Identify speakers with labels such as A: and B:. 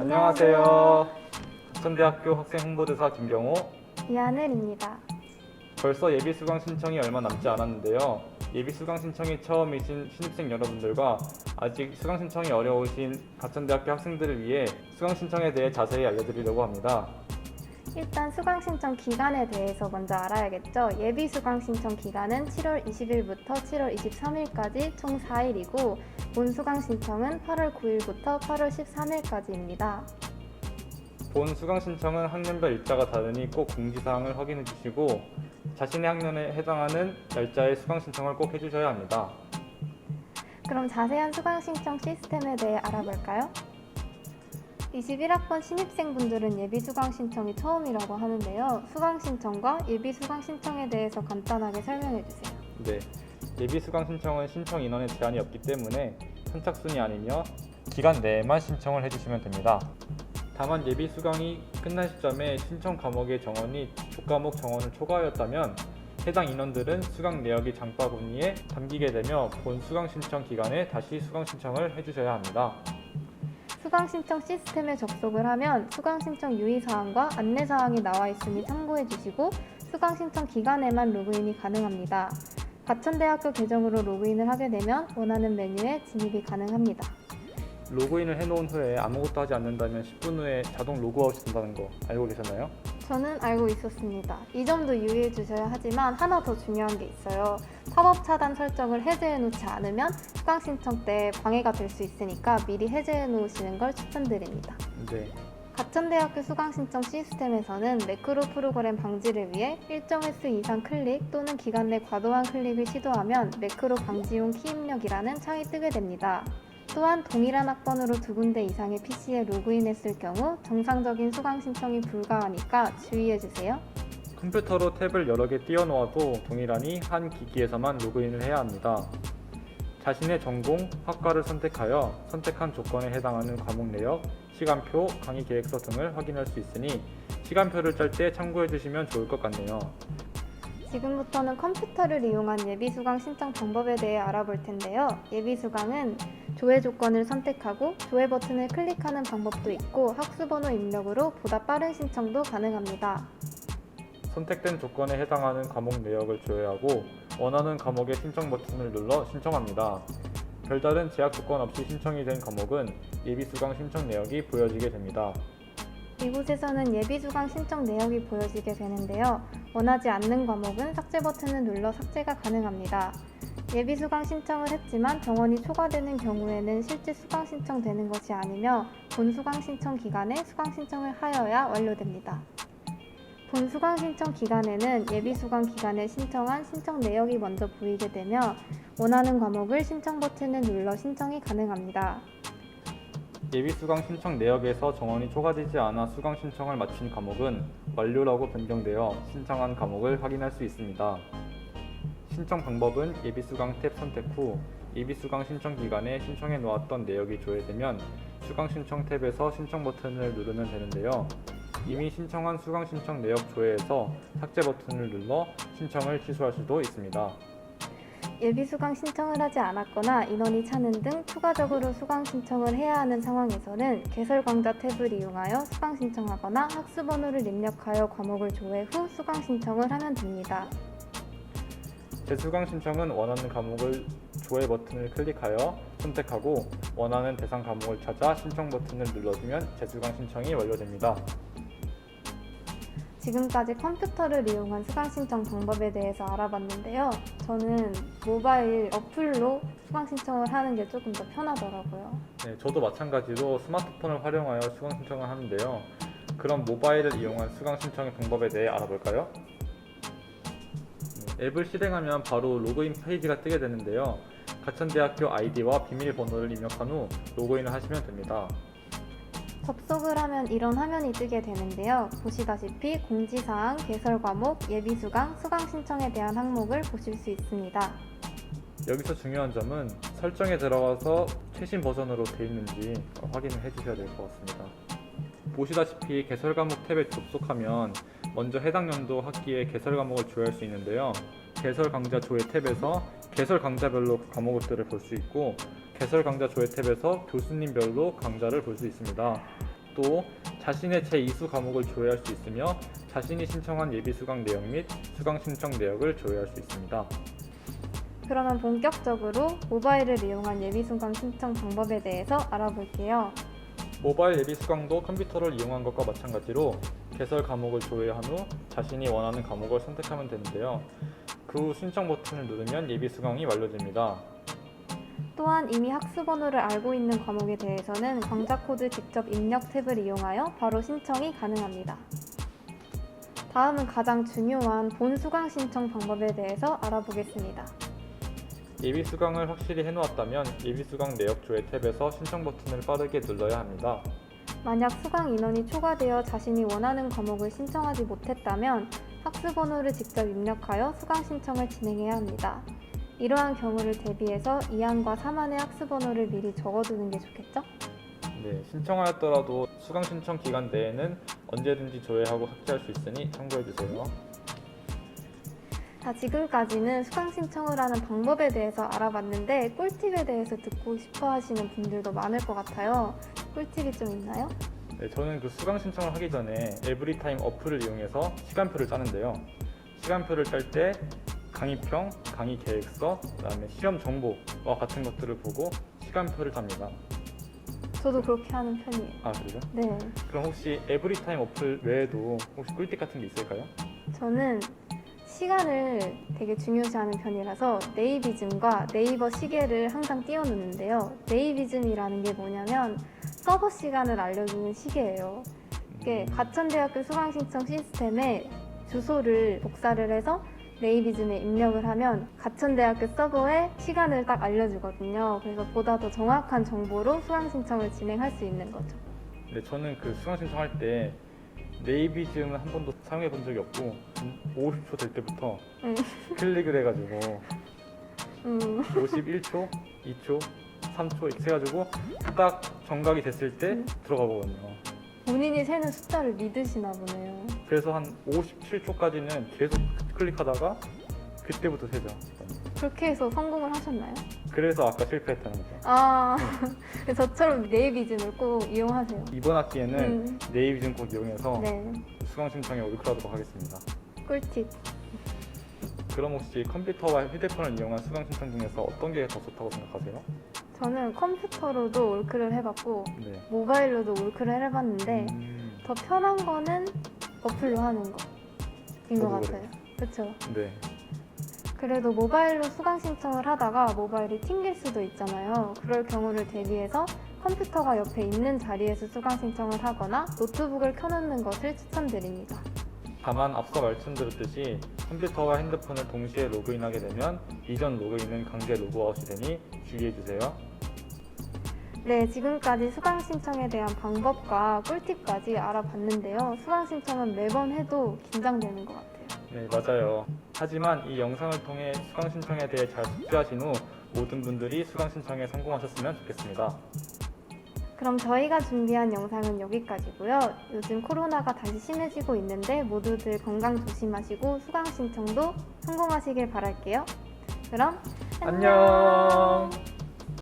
A: 안녕하세요. 가천대학교 학생홍보대사 김경호.
B: 이하늘입니다.
A: 벌써 예비 수강 신청이 얼마 남지 않았는데요. 예비 수강 신청이 처음이신 신입생 여러분들과 아직 수강 신청이 어려우신 가천대학교 학생들을 위해 수강 신청에 대해 자세히 알려드리려고 합니다.
B: 일단 수강 신청 기간에 대해서 먼저 알아야겠죠. 예비 수강 신청 기간은 7월 20일부터 7월 23일까지 총 4일이고 본 수강 신청은 8월 9일부터 8월 13일까지입니다.
A: 본 수강 신청은 학년별 일자가 다르니 꼭 공지사항을 확인해 주시고 자신의 학년에 해당하는 날짜에 수강 신청을 꼭 해주셔야 합니다.
B: 그럼 자세한 수강 신청 시스템에 대해 알아볼까요? 21학번 신입생분들은 예비 수강 신청이 처음이라고 하는데요. 수강 신청과 예비 수강 신청에 대해서 간단하게 설명해 주세요.
A: 네, 예비 수강 신청은 신청 인원에 제한이 없기 때문에 선착순이 아니며 기간 내에만 신청을 해주시면 됩니다. 다만 예비 수강이 끝난 시점에 신청 과목의 정원이 조과목 정원을 초과하였다면 해당 인원들은 수강 내역이 장바구니에 담기게 되며 본 수강 신청 기간에 다시 수강 신청을 해주셔야 합니다.
B: 수강 신청 시스템에 접속을 하면 수강 신청 유의사항과 안내사항이 나와 있으니 참고해 주시고 수강 신청 기간에만 로그인이 가능합니다. 가천대학교 계정으로 로그인을 하게 되면 원하는 메뉴에 진입이 가능합니다.
A: 로그인을 해놓은 후에 아무것도 하지 않는다면 10분 후에 자동 로그아웃이 된다는 거 알고 계셨나요?
B: 저는 알고 있었습니다. 이 점도 유의해 주셔야 하지만 하나 더 중요한 게 있어요. 팝업 차단 설정을 해제해 놓지 않으면 수강 신청 때 방해가 될 수 있으니까 미리 해제해 놓으시는 걸 추천드립니다.
A: 네.
B: 가천대학교 수강 신청 시스템에서는 매크로 프로그램 방지를 위해 일정 횟수 이상 클릭 또는 기간 내 과도한 클릭을 시도하면 매크로 방지용 키입력이라는 창이 뜨게 됩니다. 또한 동일한 학번으로 2군데 이상의 PC에 로그인했을 경우 정상적인 수강 신청이 불가하니까 주의해주세요.
A: 컴퓨터로 탭을 여러 개 띄워놓아도 동일하니 한 기기에서만 로그인을 해야 합니다. 자신의 전공, 학과를 선택하여 선택한 조건에 해당하는 과목 내역, 시간표, 강의 계획서 등을 확인할 수 있으니 시간표를 짤 때 참고해 주시면 좋을 것 같네요.
B: 지금부터는 컴퓨터를 이용한 예비 수강 신청 방법에 대해 알아볼 텐데요. 예비 수강은 조회 조건을 선택하고 조회 버튼을 클릭하는 방법도 있고 학수번호 입력으로 보다 빠른 신청도 가능합니다.
A: 선택된 조건에 해당하는 과목 내역을 조회하고 원하는 과목의 신청 버튼을 눌러 신청합니다. 별다른 제약 조건 없이 신청이 된 과목은 예비 수강 신청 내역이 보여지게 됩니다.
B: 이곳에서는 예비 수강 신청 내역이 보여지게 되는데요. 원하지 않는 과목은 삭제 버튼을 눌러 삭제가 가능합니다. 예비 수강 신청을 했지만 정원이 초과되는 경우에는 실제 수강 신청되는 것이 아니며 본 수강 신청 기간에 수강 신청을 하여야 완료됩니다. 본 수강 신청 기간에는 예비 수강 기간에 신청한 신청 내역이 먼저 보이게 되며 원하는 과목을 신청 버튼을 눌러 신청이 가능합니다.
A: 예비 수강 신청 내역에서 정원이 초과되지 않아 수강 신청을 마친 과목은 완료라고 변경되어 신청한 과목을 확인할 수 있습니다. 신청 방법은 예비 수강 탭 선택 후 예비 수강 신청 기간에 신청해 놓았던 내역이 조회되면 수강 신청 탭에서 신청 버튼을 누르면 되는데요. 이미 신청한 수강 신청 내역 조회에서 삭제 버튼을 눌러 신청을 취소할 수도 있습니다.
B: 예비 수강 신청을 하지 않았거나 인원이 차는 등 추가적으로 수강 신청을 해야 하는 상황에서는 개설 강좌 탭을 이용하여 수강 신청하거나 학수번호를 입력하여 과목을 조회 후 수강 신청을 하면 됩니다.
A: 재수강 신청은 원하는 과목을 조회 버튼을 클릭하여 선택하고 원하는 대상 과목을 찾아 신청 버튼을 눌러주면 재수강 신청이 완료됩니다.
B: 지금까지 컴퓨터를 이용한 수강 신청 방법에 대해서 알아봤는데요. 저는 모바일 어플로 수강 신청을 하는 게 조금 더 편하더라고요.
A: 네, 저도 마찬가지로 스마트폰을 활용하여 수강 신청을 하는데요. 그럼 모바일을 이용한 수강 신청의 방법에 대해 알아볼까요? 앱을 실행하면 바로 로그인 페이지가 뜨게 되는데요. 가천대학교 아이디와 비밀번호를 입력한 후 로그인을 하시면 됩니다.
B: 접속을 하면 이런 화면이 뜨게 되는데요. 보시다시피 공지사항, 개설 과목, 예비 수강, 수강 신청에 대한 항목을 보실 수 있습니다.
A: 여기서 중요한 점은 설정에 들어가서 최신 버전으로 되어 있는지 확인을 해주셔야 될 것 같습니다. 보시다시피 개설 과목 탭에 접속하면 먼저 해당 연도 학기에 개설 과목을 조회할 수 있는데요. 개설 강좌 조회 탭에서 개설 강좌별로 과목들을 볼 수 있고 개설 강좌 조회 탭에서 교수님별로 강좌를 볼 수 있습니다. 또 자신의 제2수 과목을 조회할 수 있으며 자신이 신청한 예비 수강 내역 및 수강 신청 내역을 조회할 수 있습니다.
B: 그러면 본격적으로 모바일을 이용한 예비수강 신청 방법에 대해서 알아볼게요.
A: 모바일 예비 수강도 컴퓨터를 이용한 것과 마찬가지로 개설 과목을 조회한 후 자신이 원하는 과목을 선택하면 되는데요. 그 후 신청 버튼을 누르면 예비 수강이 완료됩니다.
B: 또한 이미 학습번호를 알고 있는 과목에 대해서는 강좌 코드 직접 입력 탭을 이용하여 바로 신청이 가능합니다. 다음은 가장 중요한 본 수강 신청 방법에 대해서 알아보겠습니다.
A: 예비 수강을 확실히 해놓았다면 예비 수강 내역 조회 탭에서 신청 버튼을 빠르게 눌러야 합니다.
B: 만약 수강 인원이 초과되어 자신이 원하는 과목을 신청하지 못했다면 학습번호를 직접 입력하여 수강 신청을 진행해야 합니다. 이러한 경우를 대비해서 2안과 3안의 학습번호를 미리 적어두는 게 좋겠죠?
A: 네, 신청하였더라도 수강 신청 기간 내에는 언제든지 조회하고 삭제할 수 있으니 참고해주세요.
B: 자, 지금까지는 수강 신청을 하는 방법에 대해서 알아봤는데 꿀팁에 대해서 듣고 싶어 하시는 분들도 많을 것 같아요. 꿀팁이 좀 있나요?
A: 네, 저는 그 수강 신청을 하기 전에 에브리타임 어플을 이용해서 시간표를 짜는데요. 시간표를 짤 때 강의평, 강의 계획서, 그다음에 시험 정보와 같은 것들을 보고 시간표를 짭니다.
B: 저도 그렇게 하는 편이에요.
A: 아, 그래요?
B: 네.
A: 그럼 혹시 에브리타임 어플 외에도 혹시 꿀팁 같은 게 있을까요?
B: 저는 시간을 되게 중요시하는 편이라서 네이비즘과 네이버 시계를 항상 띄워놓는데요. 네이비즘이라는 게 뭐냐면 서버 시간을 알려주는 시계예요. 이게 가천대학교 수강신청 시스템에 주소를 복사를 해서 네이비즘에 입력을 하면 가천대학교 서버에 시간을 딱 알려주거든요. 그래서 보다 더 정확한 정보로 수강신청을 진행할 수 있는 거죠.
A: 네, 저는 그 수강 신청할 때 네이비즘은 한 번도 사용해 본 적이 없고 50초 될 때부터 클릭을 해가지고 51초, 2초, 3초 이렇게 해가지고 딱 정각이 됐을 때 들어가 보거든요.
B: 본인이 세는 숫자를 믿으시나 보네요.
A: 그래서 한 57초까지는 계속 클릭하다가 그때부터 세죠.
B: 그렇게 해서 성공을 하셨나요?
A: 그래서 아까 실패했다는 거죠.
B: 아, 저처럼 네이비즘을 꼭 이용하세요.
A: 이번 학기에는 네이비즘 꼭 이용해서
B: 네,
A: 수강 신청에 올클하도록 하겠습니다.
B: 꿀팁.
A: 그럼 혹시 컴퓨터와 휴대폰을 이용한 수강 신청 중에서 어떤 게 더 좋다고 생각하세요?
B: 저는 컴퓨터로도 올크를 해봤고
A: 네.
B: 모바일로도 올크를 해봤는데 더 편한 거는 어플로 하는 거인 것
A: 저도
B: 같아요. 그렇죠?
A: 네.
B: 그래도 모바일로 수강 신청을 하다가 모바일이 튕길 수도 있잖아요. 그럴 경우를 대비해서 컴퓨터가 옆에 있는 자리에서 수강 신청을 하거나 노트북을 켜놓는 것을 추천드립니다.
A: 다만 앞서 말씀드렸듯이 컴퓨터와 핸드폰을 동시에 로그인하게 되면 이전 로그인은 강제 로그아웃이 되니 주의해주세요.
B: 네, 지금까지 수강 신청에 대한 방법과 꿀팁까지 알아봤는데요. 수강 신청은 매번 해도 긴장되는 것 같아요.
A: 네, 맞아요. 하지만 이 영상을 통해 수강 신청에 대해 잘 숙지하신 후 모든 분들이 수강 신청에 성공하셨으면 좋겠습니다.
B: 그럼 저희가 준비한 영상은 여기까지고요. 요즘 코로나가 다시 심해지고 있는데 모두들 건강 조심하시고 수강 신청도 성공하시길 바랄게요. 그럼 안녕!
A: 안녕!